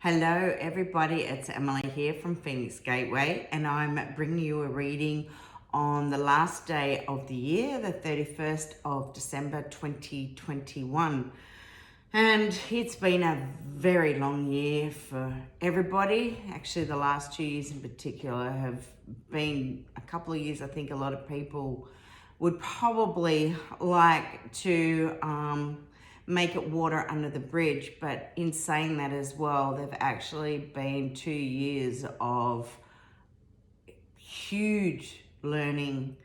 Hello everybody, it's Emily here from Phoenix Gateway, and I'm bringing you a reading on the last day of the year, the 31st of December 2021. And it's been a very long year for everybody. Actually, the last 2 years in particular have been a couple of years. I think a lot of people would probably like to make it water under the bridge, but in saying that as well, they've actually been 2 years of huge learning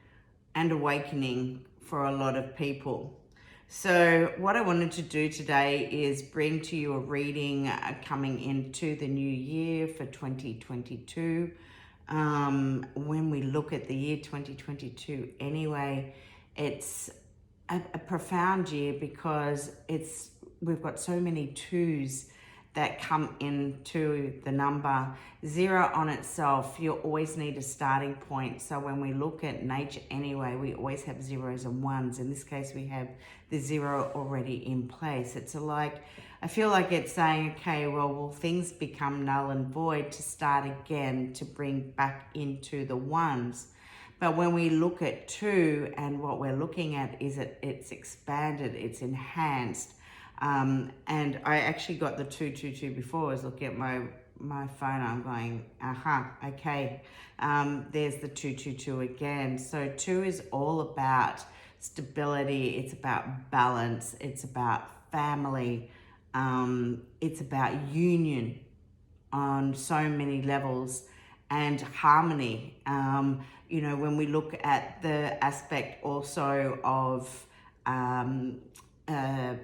and awakening for a lot of people. So what I wanted to do today is bring to you a reading coming into the new year for 2022. When we look at the year 2022 anyway, it's a profound year because we've got so many twos that come into the number. Zero on itself, you always need a starting point. So when we look at nature anyway, we always have zeros and ones. In this case, we have the zero already in place. I feel like it's saying, okay, well, will things become null and void to start again, to bring back into the ones? But when we look at two, and what we're looking at is it's expanded, it's enhanced. And I actually got the 222 before. I was looking at my phone. I'm going, okay. There's the 222 again. So two is all about stability. It's about balance. It's about family. It's about union on so many levels and harmony. When we look at the aspect also of the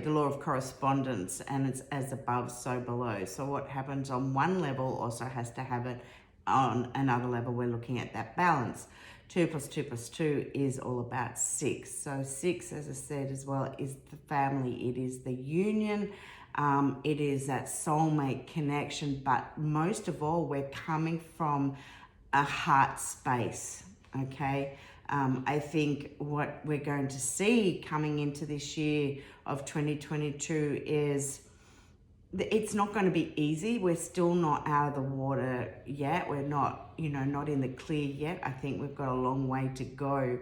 law of correspondence, and it's as above, so below. So what happens on one level also has to have it on another level. We're looking at that balance. 2 plus 2 plus 2 is all about 6. So 6, as I said as well, is the family. It is the union. It is that soulmate connection. But most of all, we're coming from a heart space, okay? I think what we're going to see coming into this year of 2022 is it's not going to be easy. We're still not out of the water yet. We're not, not in the clear yet. I think we've got a long way to go.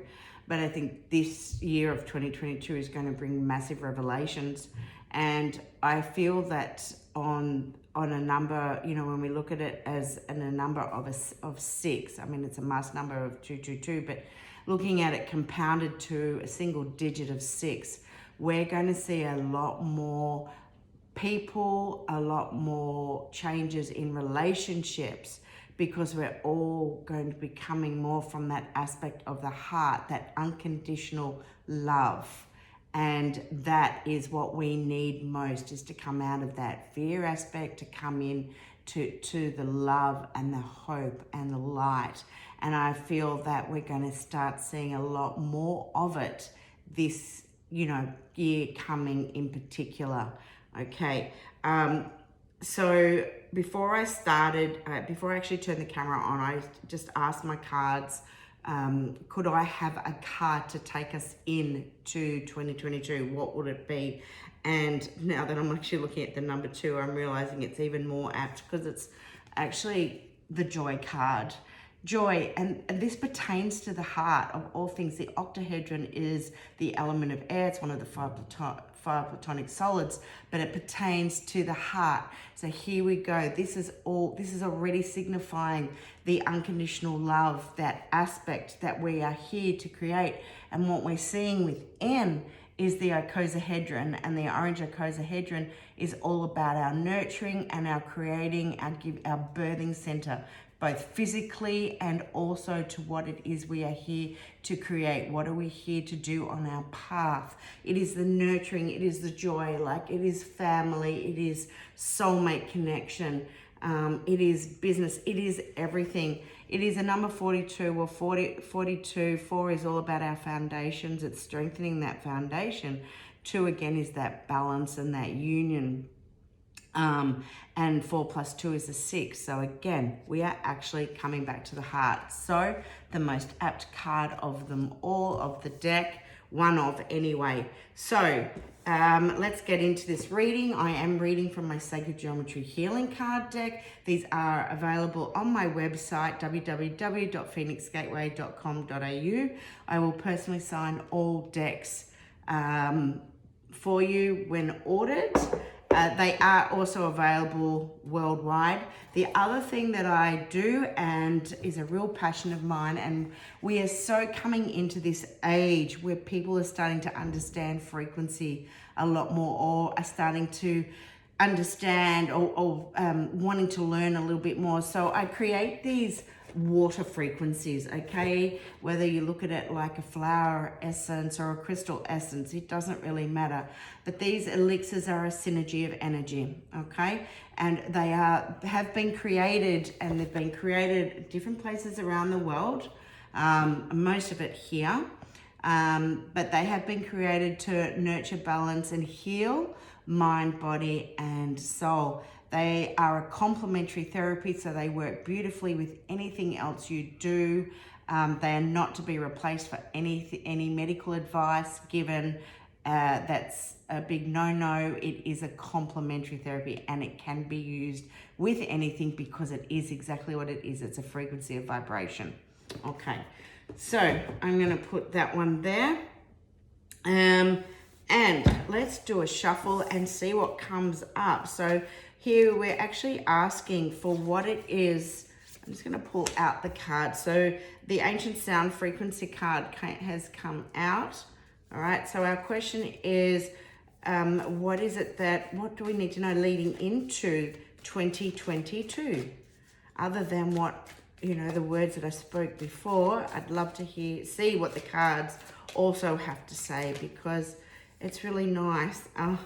But I think this year of 2022 is going to bring massive revelations. And I feel that on a number, when we look at it as a number of 6, I mean, it's a mass number of 222, but looking at it compounded to a single digit of 6, we're going to see a lot more people, a lot more changes in relationships, because we're all going to be coming more from that aspect of the heart, that unconditional love. And that is what we need most, is to come out of that fear aspect, to come in to the love and the hope and the light. And I feel that we're going to start seeing a lot more of it this, year coming in particular. Okay. So before I actually turned the camera on, I just asked my cards, could I have a card to take us into 2022? What would it be? And now that I'm actually looking at the number 2, I'm realizing it's even more apt, because it's actually the joy card. Joy, and this pertains to the heart of all things. The octahedron is the element of air. It's one of the five platonic solids, but it pertains to the heart. So here we go. This is already signifying the unconditional love, that aspect that we are here to create. And what we're seeing within is the icosahedron, and the orange icosahedron is all about our nurturing and our creating, our birthing center, both physically and also to what it is we are here to create. What are we here to do on our path? It is the nurturing, it is the joy, it is family, it is soulmate connection, it is business, it is everything. It is a number 42, well 42, 4 is all about our foundations, it's strengthening that foundation. 2 again is that balance and that union. And 4 plus 2 is a 6. So again, we are actually coming back to the heart. So the most apt card of them all, of the deck, one of anyway. So let's get into this reading. I am reading from my Sacred Geometry Healing card deck. These are available on my website, www.phoenixgateway.com.au. I will personally sign all decks for you when ordered. They are also available worldwide. The other thing that I do, and is a real passion of mine, and we are so coming into this age where people are starting to understand frequency a lot more, or are starting to understand or wanting to learn a little bit more. So I create these water frequencies, okay? Whether you look at it like a flower essence or a crystal essence, it doesn't really matter. But these elixirs are a synergy of energy, okay? And they have been created, and they've been created at different places around the world, most of it here. But they have been created to nurture, balance, and heal mind, body, and soul. They are a complementary therapy, so they work beautifully with anything else you do. They are not to be replaced for any medical advice given. That's a big no-no. It is a complementary therapy, and it can be used with anything because it is exactly what it is. It's a frequency of vibration. Okay, so I'm going to put that one there. And let's do a shuffle and see what comes up. So here we're actually asking for what it is. I'm just going to pull out the card. So the Ancient Sound Frequency card has come out. All right, so our question is, what do we need to know leading into 2022? Other than what, the words that I spoke before, I'd love to see what the cards also have to say, because it's really nice. I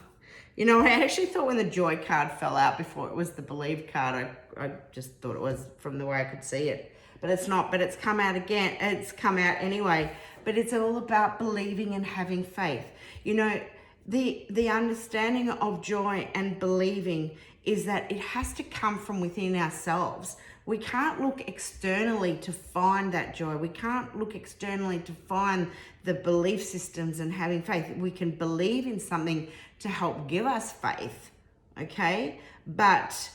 actually thought when the Joy card fell out before it was the Believe card, I just thought it was from the way I could see it. But it's not, but it's come out again. It's come out anyway. But it's all about believing and having faith. The understanding of joy and believing is that it has to come from within ourselves. We can't look externally to find that joy. We can't look externally to find the belief systems and having faith. We can believe in something to help give us faith, okay? But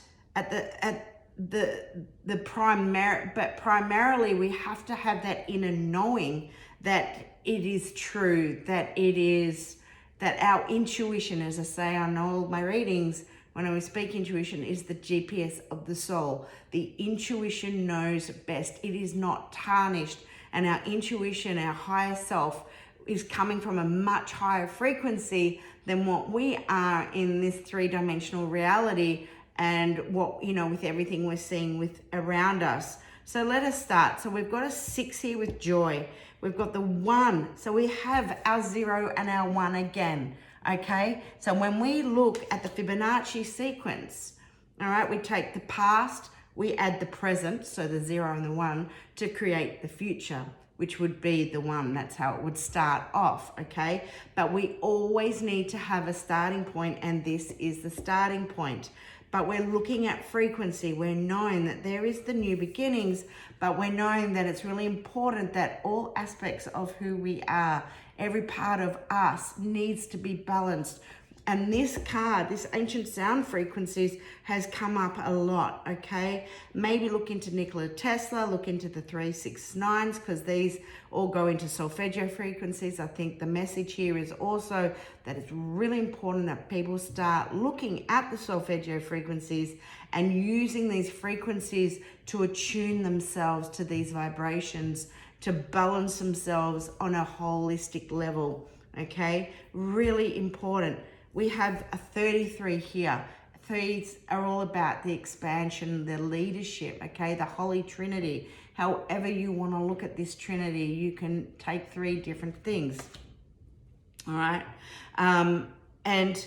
primarily we have to have that inner knowing that it is true, that our intuition, as I say on all my readings, when I speak intuition, is the GPS of the soul. The intuition knows best. It is not tarnished. And our intuition, our higher self, is coming from a much higher frequency than what we are in this three-dimensional reality, and what, with everything we're seeing around us. So let us start. So we've got a 6 here with joy. We've got the 1. So we have our 0 and our 1 again. Okay, so when we look at the Fibonacci sequence, all right, we take the past, we add the present, so the 0 and the 1, to create the future, which would be the 1. That's how it would start off, okay? But we always need to have a starting point, and this is the starting point. But we're looking at frequency. We're knowing that there is the new beginnings, but we're knowing that it's really important that all aspects of who we are, every part of us, needs to be balanced. And this card, this Ancient Sound Frequencies, has come up a lot, okay? Maybe look into Nikola Tesla, look into the 369s, because these all go into solfeggio frequencies. I think the message here is also that it's really important that people start looking at the solfeggio frequencies and using these frequencies to attune themselves to these vibrations, to balance themselves on a holistic level, okay? Really important. We have a 33 here. Threes are all about the expansion, the leadership, okay? The Holy Trinity. However you want to look at this Trinity, you can take 3 different things, all right? And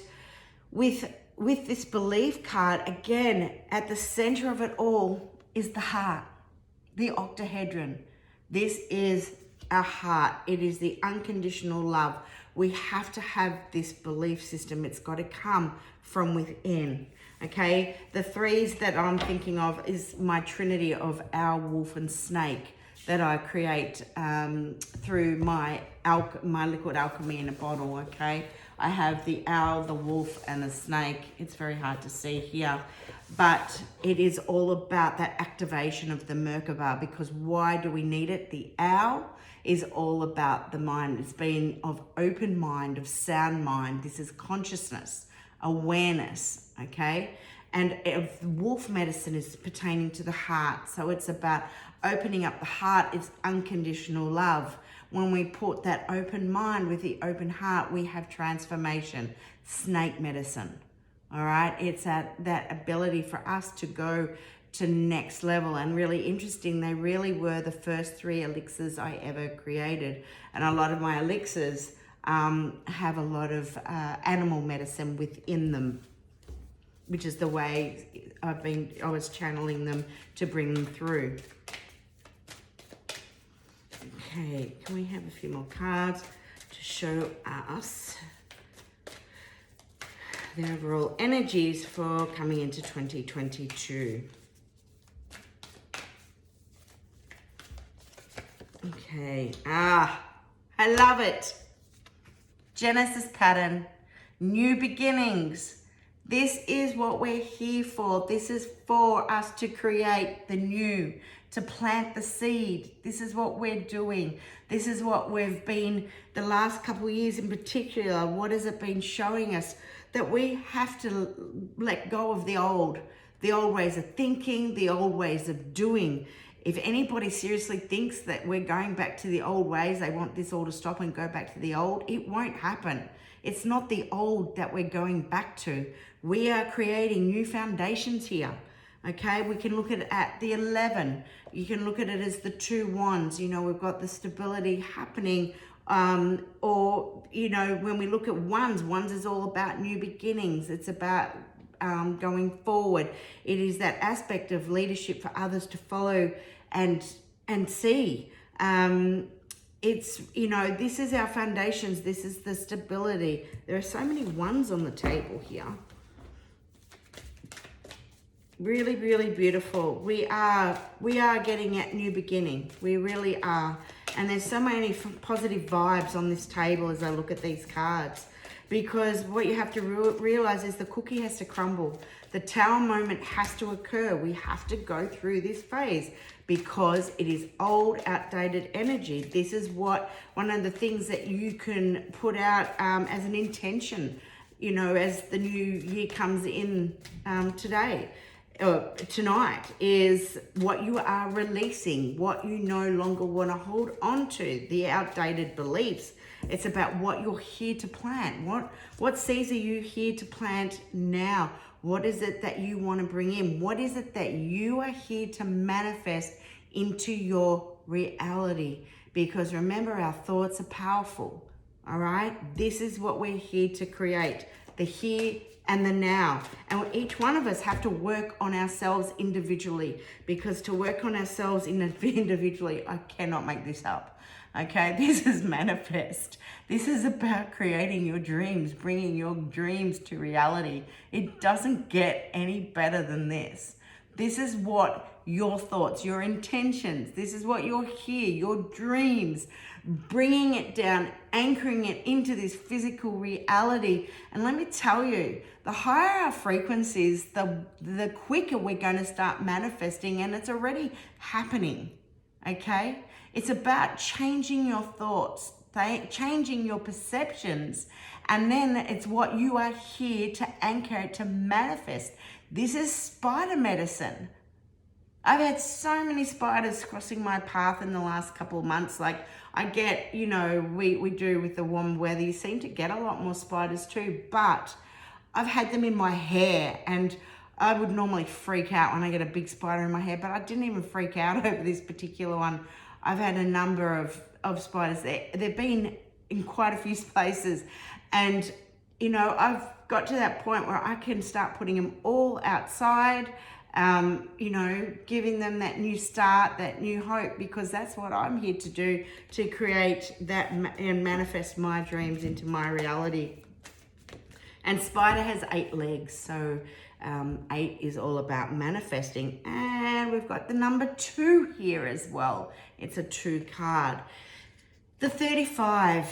with this belief card, again, at the center of it all is the heart, the octahedron. This is our heart. It is the unconditional love. We have to have this belief system. It's got to come from within, okay? The 3s that I'm thinking of is my trinity of owl, wolf, and snake. that I create through my liquid alchemy in a bottle, okay? I have the owl, the wolf, and the snake. It's very hard to see here, but it is all about that activation of the Merkaba, because why do we need it? The owl is all about the mind. It's been of open mind, of sound mind. This is consciousness, awareness, okay? And wolf medicine is pertaining to the heart. So it's about opening up the heart. It's unconditional love. When we put that open mind with the open heart, we have transformation. Snake medicine, all right? It's that ability for us to go to next level. And really interesting, they really were the first 3 elixirs I ever created. And a lot of my elixirs have a lot of animal medicine within them, which is the way I was channeling them to bring them through. Okay, can we have a few more cards to show us the overall energies for coming into 2022? Okay, I love it. Genesis pattern, new beginnings. This is what we're here for. This is for us to create the new, to plant the seed. This is what we're doing. This is what we've been, the last couple of years in particular, what has it been showing us? That we have to let go of the old ways of thinking, the old ways of doing. If anybody seriously thinks that we're going back to the old ways, they want this all to stop and go back to the old, it won't happen. It's not the old that we're going back to. We are creating new foundations here. Okay, we can look at the 11. You can look at it as the 2 wands. You know, we've got the stability happening. Or, you know, when we look at wands is all about new beginnings. It's about going forward. It is that aspect of leadership for others to follow and see. It's, you know, this is our foundations. This is the stability. There are so many ones on the table here. Really, really beautiful. We are getting at new beginning. We really are. And there's so many positive vibes on this table as I look at these cards. Because what you have to realize is the cookie has to crumble. The tower moment has to occur. We have to go through this phase because it is old, outdated energy. This is what one of the things that you can put out as an intention, you know, as the new year comes in tonight, is what you are releasing, what you no longer want to hold on to, the outdated beliefs. It's about what you're here to plant. What seeds are you here to plant now? What is it that you want to bring in? What is it that you are here to manifest into your reality? Because remember, our thoughts are powerful, all right? This is what we're here to create, the here and the now. And each one of us have to work on ourselves individually, because to work on ourselves individually, I cannot make this up. Okay, this is manifest. This is about creating your dreams, bringing your dreams to reality. It doesn't get any better than this. This is what your thoughts, your intentions, this is what you're here, your dreams, bringing it down, anchoring it into this physical reality. And let me tell you, the higher our frequencies, the quicker we're going to start manifesting, and it's already happening, okay? It's about changing your thoughts, changing your perceptions, and then it's what you are here to anchor, to manifest. This is spider medicine. I've had so many spiders crossing my path in the last couple of months. Like I get, you know, we do with the warm weather, you seem to get a lot more spiders too, but I've had them in my hair, and I would normally freak out when I get a big spider in my hair, but I didn't even freak out over this particular one. I've had a number of spiders there. They've been in quite a few places. And, you know, I've got to that point where I can start putting them all outside, you know, giving them that new start, that new hope, because that's what I'm here to do, to create that and manifest my dreams into my reality. And spider has 8 legs, so 8 is all about manifesting. And we've got the number 2 here as well. It's a 2 card. The 35,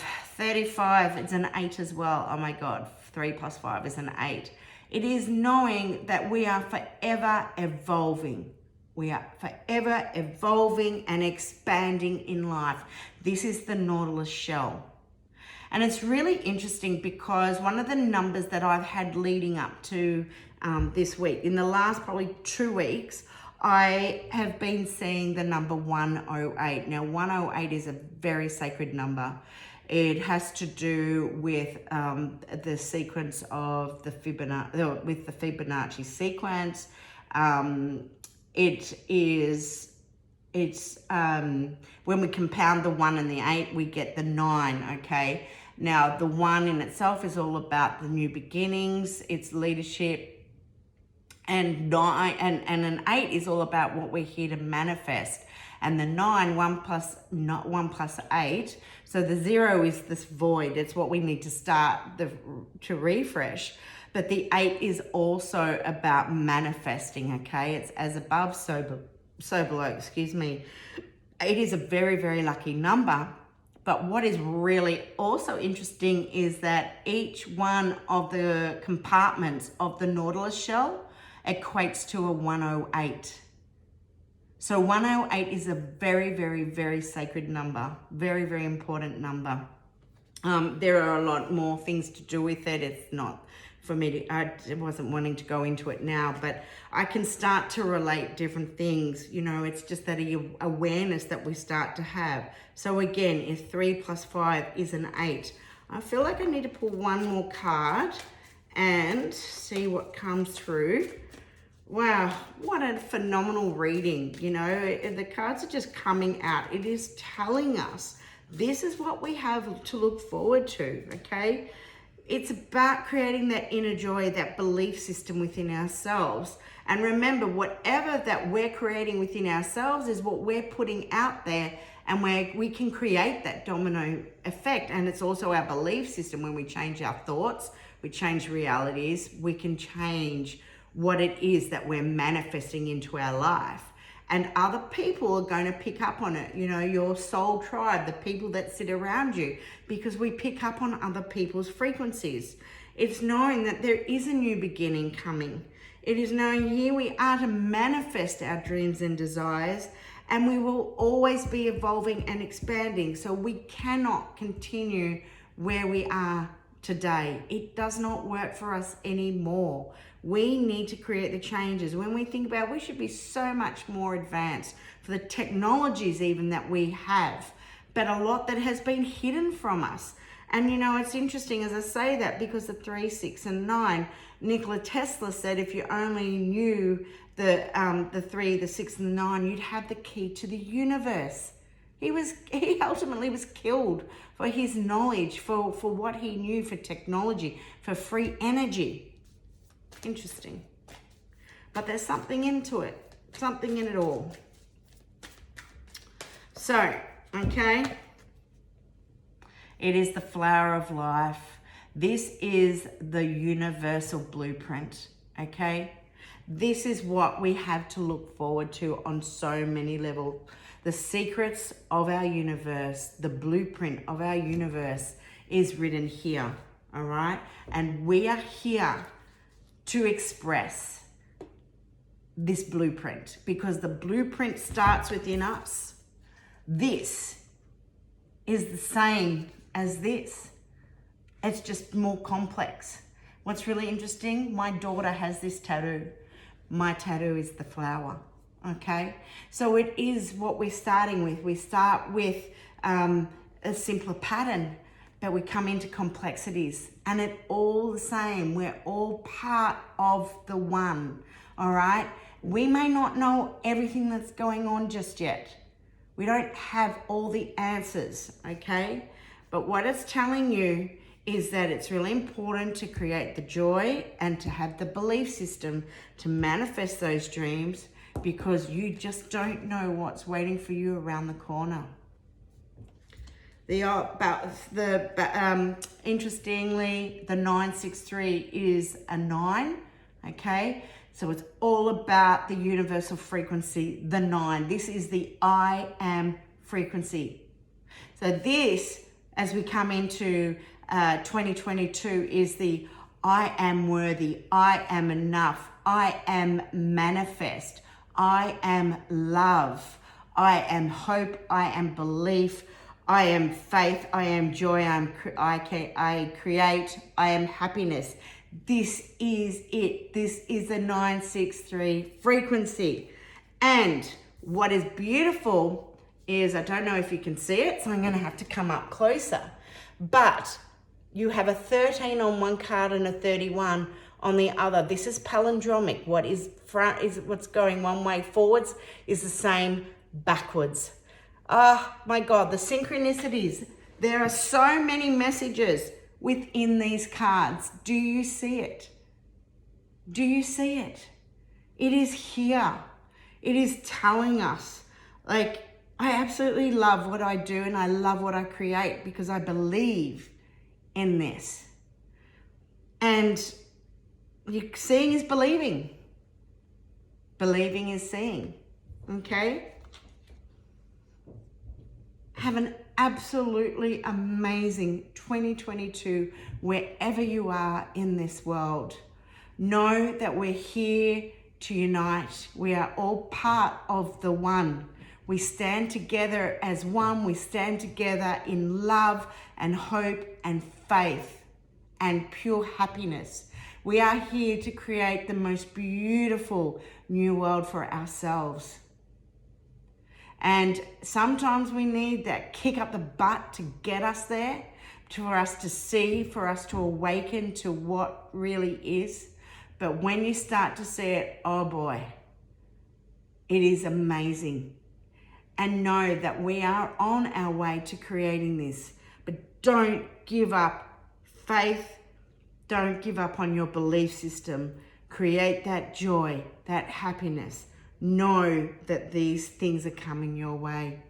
it's an 8 as well. Oh my God, 3 plus 5 is an 8. It is knowing that we are forever evolving. We are forever evolving and expanding in life. This is the Nautilus shell. And it's really interesting because one of the numbers that I've had leading up to this week, in the last probably 2 weeks, I have been seeing the number 108. Now, 108 is a very sacred number. It has to do with the sequence of the Fibonacci sequence. It's when we compound the 1 and the 8, we get the 9, okay? Now, the 1 in itself is all about the new beginnings, it's leadership, and an 8 is all about what we're here to manifest. And the 9, 1 plus 8, so the 0 is this void. It's what we need to start to refresh. But the 8 is also about manifesting, okay? It's as above, so below, excuse me. 8 is a very, very lucky number. But what is really also interesting is that each one of the compartments of the Nautilus shell equates to a 108. So 108 is a very, very, very sacred number, very, very important number. There are a lot more things to do with it. It's not for me to, I wasn't wanting to go into it now, but I can start to relate different things. You know, it's just that awareness that we start to have. So again, if 3 plus 5 is an 8, I feel like I need to pull one more card and see what comes through. Wow, what a phenomenal reading. You know, the cards are just coming out. It is telling us this is what we have to look forward to, okay? It's about creating that inner joy, that belief system within ourselves. And remember, whatever that we're creating within ourselves is what we're putting out there, and we can create that domino effect. And it's also our belief system. When we change our thoughts, we change realities, we can change what it is that we're manifesting into our life. And other people are going to pick up on it, you know, your soul tribe, the people that sit around you, because we pick up on other people's frequencies. It's knowing that there is a new beginning coming. It is knowing here we are to manifest our dreams and desires, and we will always be evolving and expanding. So we cannot continue where we are today. It does not work for us anymore. We need to create the changes. When we think about it, we should be so much more advanced for the technologies even that we have, but a lot that has been hidden from us. And you know, it's interesting as I say that, because the 3, 6, and 9, Nikola Tesla said if you only knew the 3, the 6, and the 9, you'd have the key to the universe. He ultimately was killed for his knowledge, for what he knew, for technology, for free energy. Interesting. But there's something into it, something in it all. So, okay, it is the flower of life. This is the universal blueprint, okay? This is what we have to look forward to on so many levels. The secrets of our universe, the blueprint of our universe is written here, all right? And we are here to express this blueprint, because the blueprint starts within us. This is the same as this. It's just more complex. What's really interesting, my daughter has this tattoo. My tattoo is the flower, okay? So it is what we're starting with. We start with a simpler pattern, but we come into complexities, and it's all the same. We're all part of the one, all right? We may not know everything that's going on just yet. We don't have all the answers, okay? But what it's telling you is that it's really important to create the joy and to have the belief system to manifest those dreams, because you just don't know what's waiting for you around the corner. Interestingly, the 963 is a 9, Okay, so it's all about the universal frequency, the 9. This is the I am frequency. So this, as we come into 2022, is the I am worthy, I am enough, I am manifest, I am love, I am hope, I am belief, I am faith, I am joy, I create, I am happiness. This is it. This is the 963 frequency. And what is beautiful is, I don't know if you can see it, so I'm going to have to come up closer. But you have a 13 on one card and a 31 on the other. This is palindromic. What is front is what's going one way forwards is the same backwards. Oh my God, the synchronicities. There are so many messages within these cards. Do you see it? Do you see it? It is here. It is telling us, like, I absolutely love what I do and I love what I create because I believe in this. And seeing is believing. Believing is seeing. Okay? Have an absolutely amazing 2022 wherever you are in this world. Know that we're here to unite. We are all part of the one. We stand together as one. We stand together in love and hope and faith and pure happiness. We are here to create the most beautiful new world for ourselves. And sometimes we need that kick up the butt to get us there, for us to see, for us to awaken to what really is. But when you start to see it, oh boy, it is amazing. And know that we are on our way to creating this. But don't give up faith. Don't give up on your belief system. Create that joy, that happiness. Know that these things are coming your way.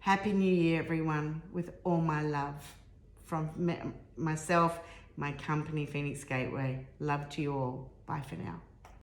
Happy New Year, everyone, with all my love from myself, my company, Phoenix Gateway. Love to you all. Bye for now.